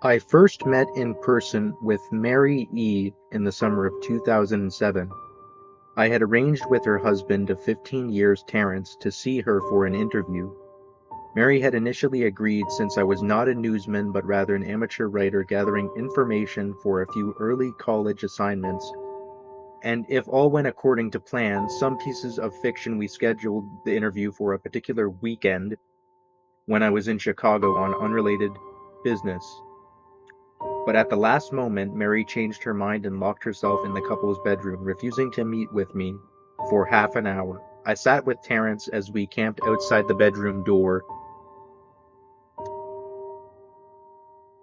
I first met in person with Mary E. in the summer of 2007. I had arranged with her husband of 15 years, Terence, to see her for an interview. Mary had initially agreed since I was not a newsman but rather an amateur writer gathering information for a few early college assignments, and if all went according to plan, some pieces of fiction we scheduled the interview for a particular weekend when I was in Chicago on unrelated business. But at the last moment, Mary changed her mind and locked herself in the couple's bedroom, refusing to meet with me for half an hour. I sat with Terence as we camped outside the bedroom door,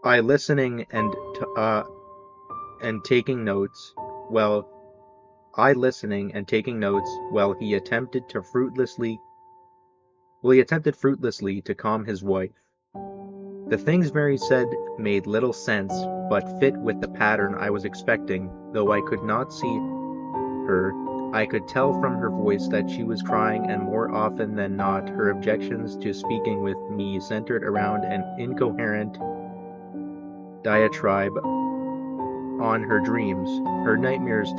I listening and taking notes. Well, I listening and taking notes while he attempted fruitlessly to calm his wife. The things Mary said made little sense, but fit with the pattern I was expecting. Though I could not see her, I could tell from her voice that she was crying, and more often than not, her objections to speaking with me centered around an incoherent diatribe on her dreams, her nightmares.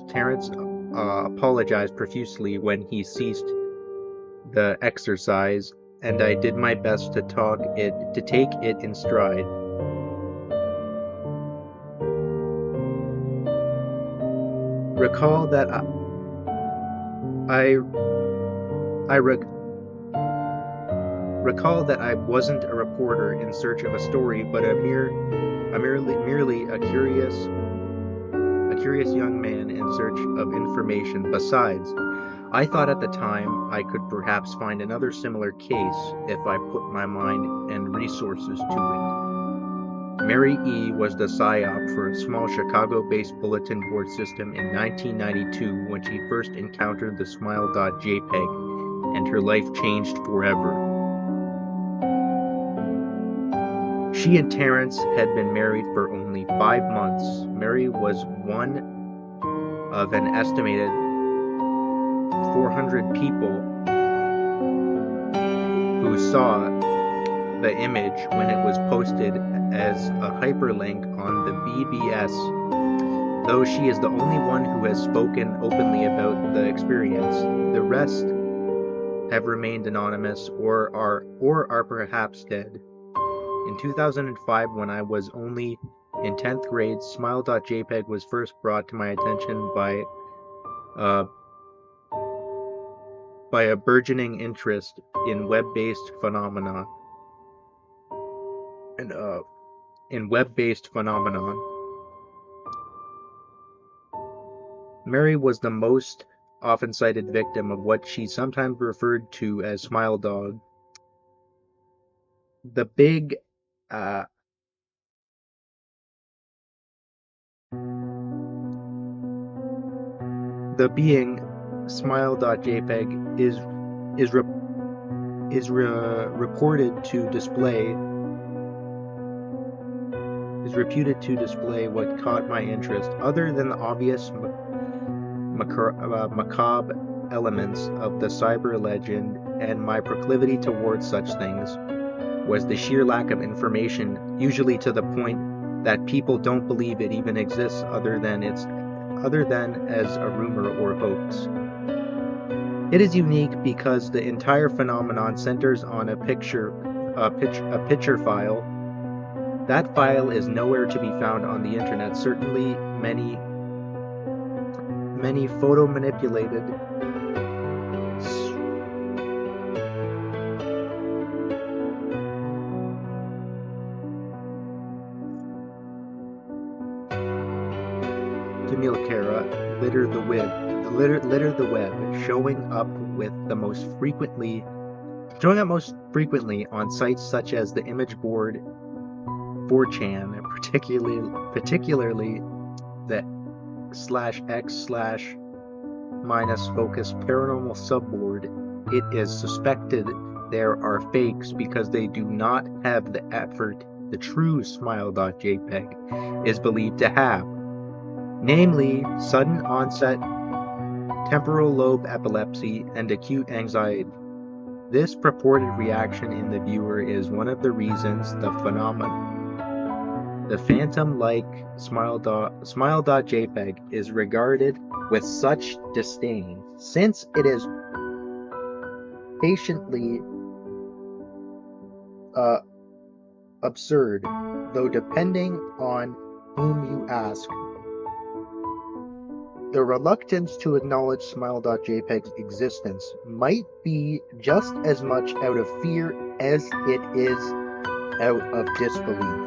Terence apologized profusely when he ceased the exercise, and I did my best to take it in stride. Recall that I I re- recall that I wasn't a reporter in search of a story, but merely a curious young man in search of information. Besides, I thought at the time I could perhaps find another similar case if I put my mind and resources to it. Mary E. was the PSYOP for a small Chicago-based bulletin board system in 1992 when she first encountered the Smile.jpg, and her life changed forever. She and Terence had been married for only 5 months. Mary was one of an estimated 400 people who saw the image when it was posted as a hyperlink on the BBS, though she is the only one who has spoken openly about the experience. The rest have remained anonymous or are perhaps dead. In 2005, when I was only in 10th grade, Smile.jpg was first brought to my attention uh, by a burgeoning interest in web-based phenomenon. And in web-based phenomenon, Mary was the most often cited victim of what she sometimes referred to as Smile Dog. The big, uh, the being Smile.jpg is re- reported to display is reputed to display what caught my interest, other than the obvious macabre elements of the cyber legend and my proclivity towards such things, was the sheer lack of information, usually to the point that people don't believe it even exists other than as a rumor or hoax. It is unique because the entire phenomenon centers on a picture file. That file is nowhere to be found on the internet. Certainly, many photo manipulated Camilcara litter the web, showing up most frequently on sites such as the image board 4chan, particularly the /x/ minus focus paranormal subboard. It is suspected there are fakes because they do not have the effort the true Smile.jpg is believed to have, namely sudden onset temporal lobe epilepsy and acute anxiety. This purported reaction in the viewer is one of the reasons the phenomenon, the phantom-like smile.jpg is regarded with such disdain, since it is patiently absurd, though depending on whom you ask. The reluctance to acknowledge smile.jpg's existence might be just as much out of fear as it is out of disbelief.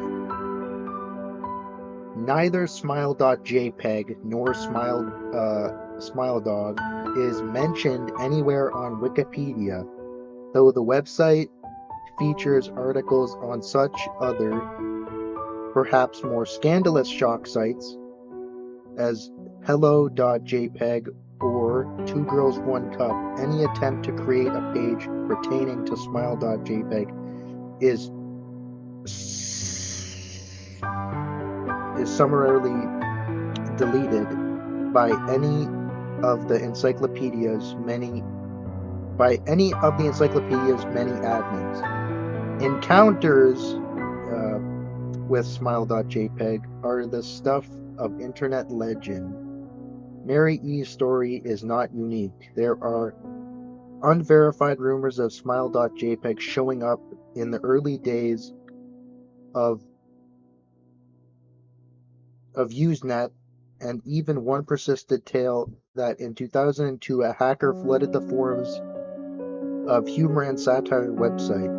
Neither smile.jpg nor smiledog is mentioned anywhere on Wikipedia, though the website features articles on such other, perhaps more scandalous shock sites as hello.jpg or Two Girls One Cup. Any attempt to create a page pertaining to smile.jpg is summarily deleted by any of the encyclopedia's many admins. Encounters with smile.jpg are the stuff of internet legend. Mary E's story is not unique. There are unverified rumors of smile.jpg showing up in the early days of Usenet, and even one persisted tale that in 2002 a hacker flooded the forums of humor and satire website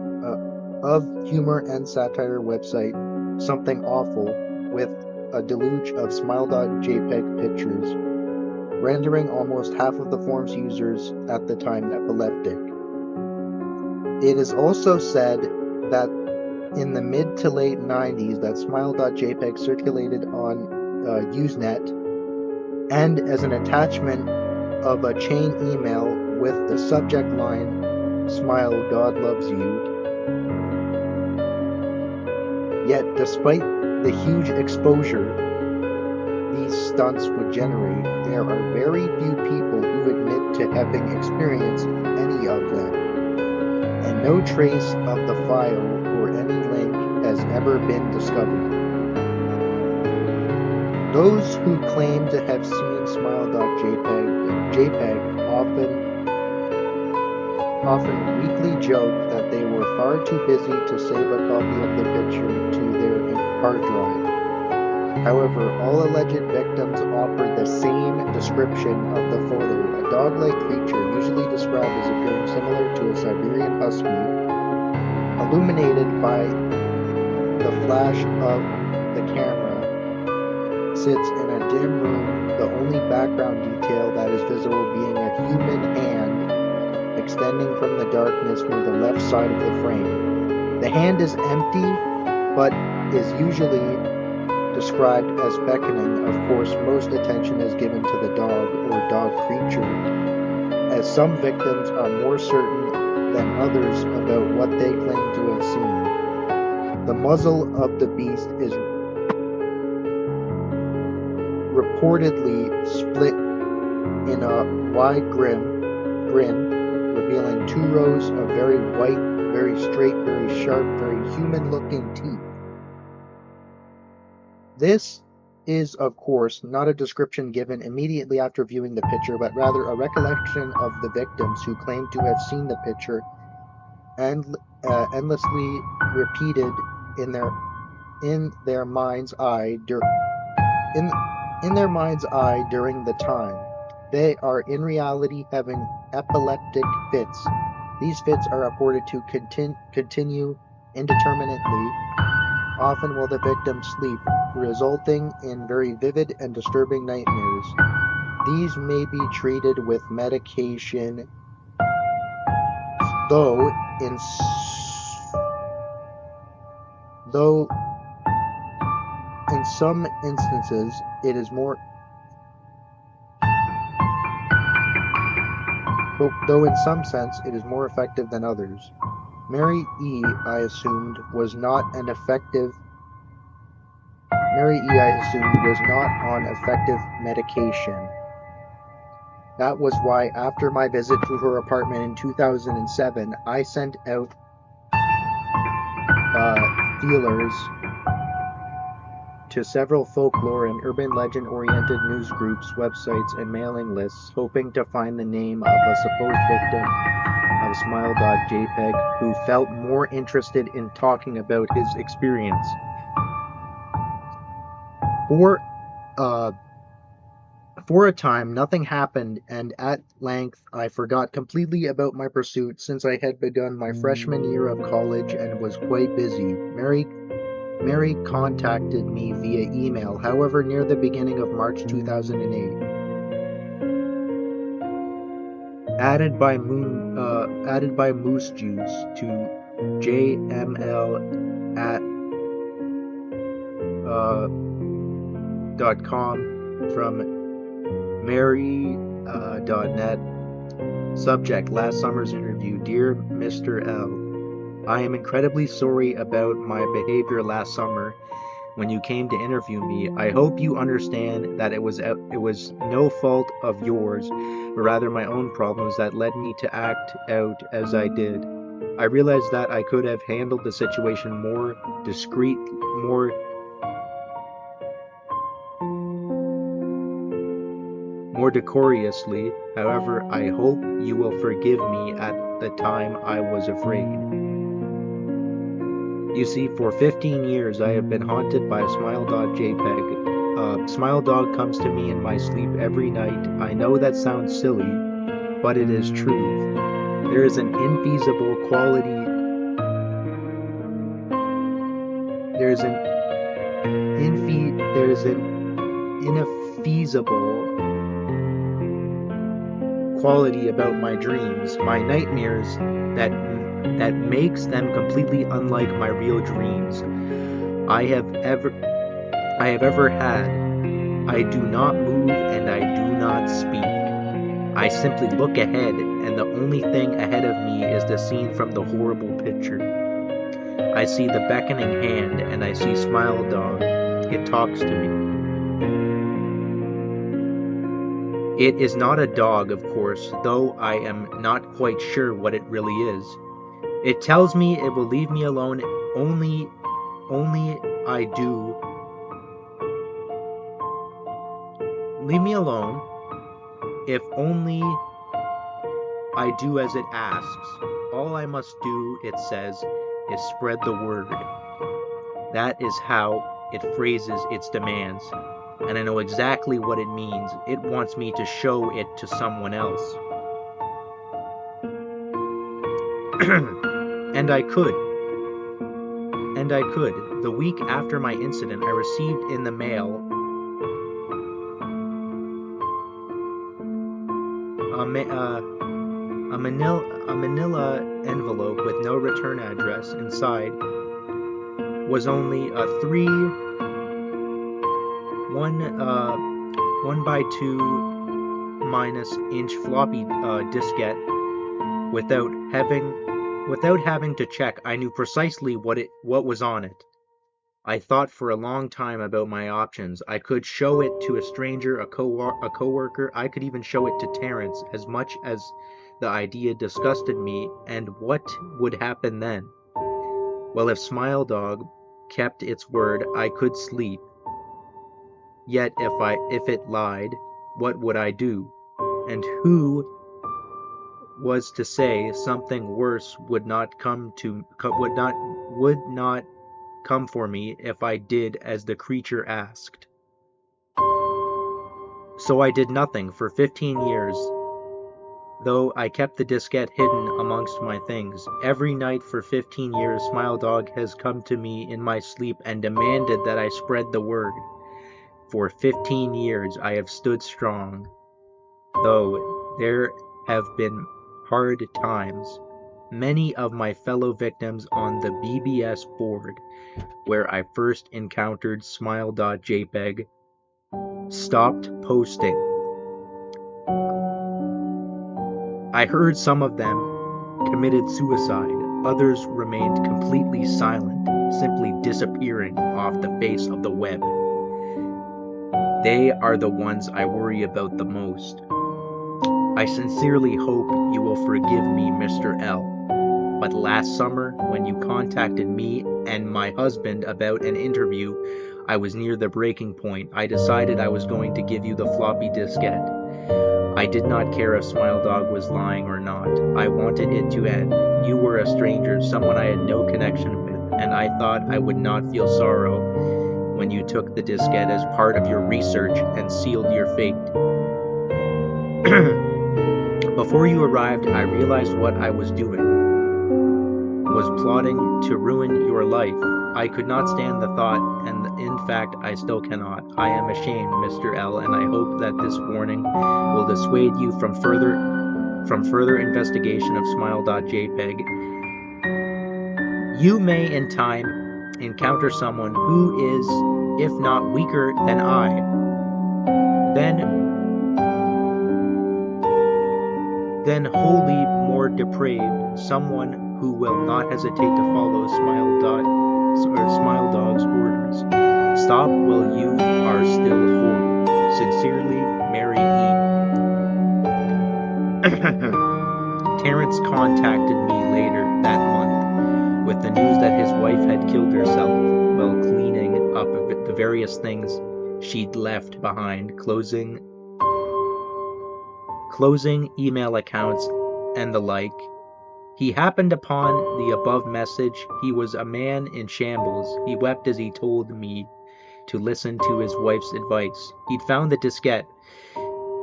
Something Awful with a deluge of smile.jpg pictures, rendering almost half of the forum's users at the time epileptic. It is also said that in the mid to late 90s that smile.jpg circulated on Usenet and as an attachment of a chain email with the subject line, "Smile, God loves you." Yet despite the huge exposure these stunts would generate, there are very few people who admit to having experienced any of them, and no trace of the file or any link has ever been discovered. Those who claim to have seen smile.jpg often weakly joke that they were far too busy to save a copy of the picture to their hard drive. However, all alleged victims offered the same description of the photo: a dog-like creature, usually described as appearing similar to a Siberian husky, illuminated by the flash of the camera, sits in a dim room, the only background detail that is visible being a human hand extending from the darkness near the left side of the frame. The hand is empty, but is usually described as beckoning. Of course, most attention is given to the dog or dog creature, as some victims are more certain than others about what they claim to have seen. The muzzle of the beast is reportedly split in a wide grin, revealing two rows of very white, very straight, very sharp, very human-looking teeth. This is, of course, not a description given immediately after viewing the picture, but rather a recollection of the victims who claim to have seen the picture and endlessly repeated in their mind's eye during the time. They are in reality having epileptic fits. These fits are reported to continue indeterminately, often while the victims sleep, resulting in very vivid and disturbing nightmares. These may be treated with medication, though in some instances it is more though in some sense it is more effective than others. Mary E, I assumed, was not on effective medication. That was why, after my visit to her apartment in 2007, I sent out feelers to several folklore and urban legend-oriented news groups, websites, and mailing lists, hoping to find the name of a supposed victim of Smile.jpg who felt more interested in talking about his experience. For uh, For a time, nothing happened, and at length I forgot completely about my pursuit, since I had begun my freshman year of college and was quite busy. Mary contacted me via email, however, near the beginning of March 2008. Added by Moose Juice to jml at .com from Mary.net. Subject: Last summer's interview. Dear Mr. L, I am incredibly sorry about my behavior last summer when you came to interview me. I hope you understand that it was no fault of yours, but rather my own problems that led me to act out as I did. I realized that I could have handled the situation more decorously. However, I hope you will forgive me. At the time, I was afraid. You see, for 15 years I have been haunted by Smile.jpg. Smile Dog comes to me in my sleep every night. I know that sounds silly, but it is true. There is an infeasible quality. There is an ineffeasible quality about my dreams, my nightmares, that makes them completely unlike my real dreams I have ever had. I do not move and I do not speak. I simply look ahead, and the only thing ahead of me is the scene from the horrible picture. I see the beckoning hand, and I see Smile Dog. It talks to me. It is not a dog, of course, though I am not quite sure what it really is. It tells me it will leave me alone only I do. Leave me alone if only I do as it asks. All I must do, it says, is spread the word. That is how it phrases its demands, and I know exactly what it means. It wants me to show it to someone else. And I could. The week after my incident, I received in the mail a manila envelope with no return address. Inside was only a 1x2- floppy diskette. Without having to check, I knew precisely what was on it. I thought for a long time about my options. I could show it to a stranger, a coworker. I could even show it to Terrence, as much as the idea disgusted me. And what would happen then? Well, if Smile Dog kept its word, I could sleep. Yet if it lied, what would I do? And who was to say something worse would not come for me if I did as the creature asked? So I did nothing for 15 years, though I kept the diskette hidden amongst my things. Every night for 15 years, Smile Dog has come to me in my sleep and demanded that I spread the word. For 15 years I have stood strong, though there have been hard times. Many of my fellow victims on the BBS board, where I first encountered Smile.jpg, stopped posting. I heard some of them committed suicide. Others remained completely silent, simply disappearing off the face of the web. They are the ones I worry about the most. I sincerely hope you will forgive me, Mr. L. But last summer, when you contacted me and my husband about an interview, I was near the breaking point. I decided I was going to give you the floppy diskette. I did not care if Smile Dog was lying or not. I wanted it to end. You were a stranger, someone I had no connection with, and I thought I would not feel sorrow when you took the diskette as part of your research and sealed your fate. Before you arrived, I realized what I was doing was plotting to ruin your life. I could not stand the thought, and in fact, I still cannot. I am ashamed, Mr. L, and I hope that this warning will dissuade you from further investigation of smile.jpg. You may, in time, encounter someone who is, if not weaker than I, then wholly more depraved, someone who will not hesitate to follow Smile Dog's orders. Stop while you are still whole. Sincerely, Mary E. Terrence contacted me later that month with the news that his wife had killed herself while cleaning up the various things she'd left behind, closing email accounts and the like. He happened upon the above message. He was a man in shambles. He wept as he told me to listen to his wife's advice. He'd found the diskette.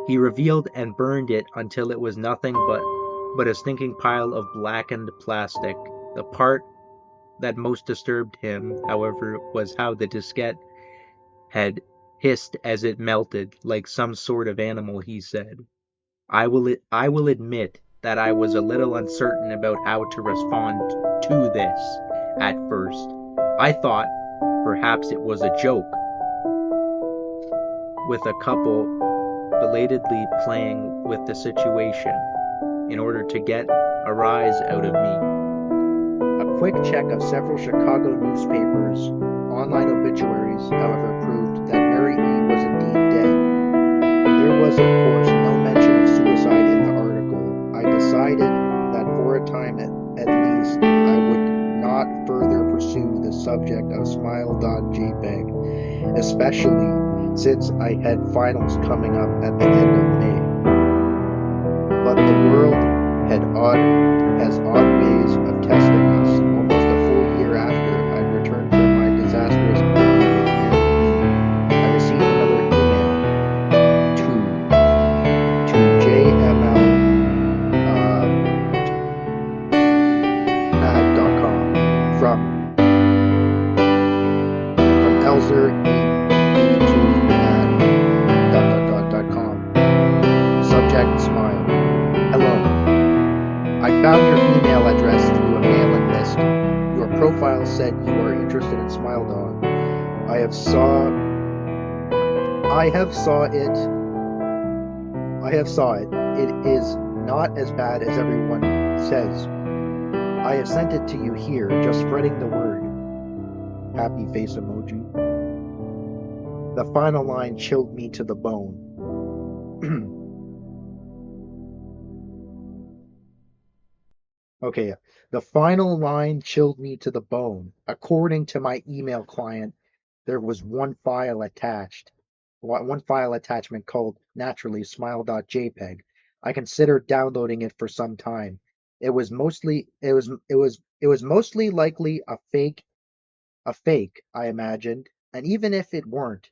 He revealed and burned it until it was nothing but a stinking pile of blackened plastic. The part that most disturbed him, however, was how the diskette had hissed as it melted, like some sort of animal, he said. I will admit that I was a little uncertain about how to respond to this at first. I thought perhaps it was a joke, with a couple belatedly playing with the situation in order to get a rise out of me. A quick check of several Chicago newspapers' online obituaries, however, proved that Mary E. was indeed dead. There was, of course, no mention of suicide in the article. I decided that for a time at least, I would not further pursue the subject of smile.jpg, especially since I had finals coming up at the end of May. But the world has odd ways of testing us. Almost a full year after I returned from my disastrous interview with Mary E., I received another email to jml.com from Elzer E2@.com. Subject: smile. Hello. I found your email address through a mailing list. Your profile said you are interested in Smile Dog. I have saw it. It is not as bad as everyone says. I have sent it to you here, just spreading the word. Happy face emoji. The final line chilled me to the bone. Okay, the final line chilled me to the bone. According to my email client, there was one file attachment called naturally smile.jpg. I considered downloading it for some time. It was mostly likely a fake, I imagined, and even if it weren't,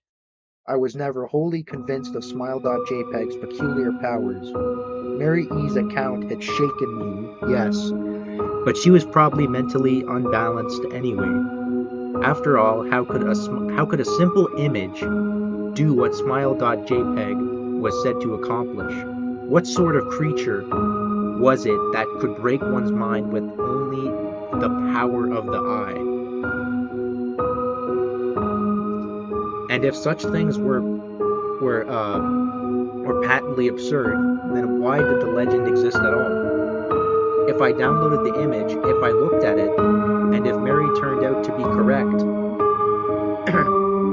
I was never wholly convinced of smile.jpg's peculiar powers. Mary E.'s account had shaken me, yes, but she was probably mentally unbalanced anyway. After all, how could a simple image do what smile.jpg was said to accomplish? What sort of creature was it that could break one's mind with only the power of the eye? And if such things were patently absurd, then why did the legend exist at all? If I downloaded the image, if I looked at it, and if Mary turned out to be correct,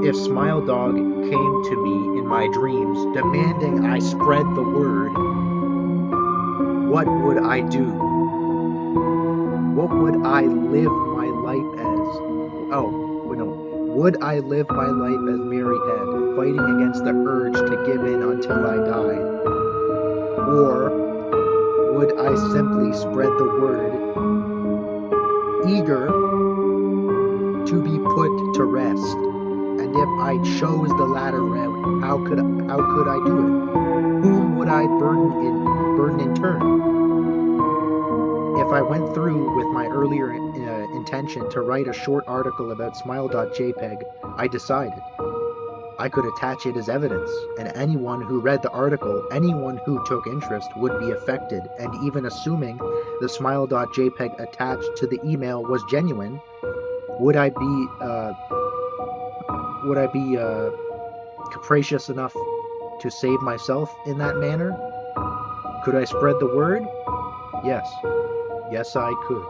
if Smile Dog came to me in my dreams demanding I spread the word, What would I do? What would I live my life as? Oh, no. Would I live my life as Mary had, fighting against the urge to give in until I died? Or would I simply spread the word, eager to be put to rest? And if I chose the latter route, how could I do it? Whom would I burden in turn? If I went through with my earlier intention to write a short article about smile.jpg, I decided I could attach it as evidence, and anyone who read the article, anyone who took interest, would be affected, and even assuming the smile.jpg attached to the email was genuine, would I be capricious enough to save myself in that manner? Could I spread the word? Yes. Yes, I could.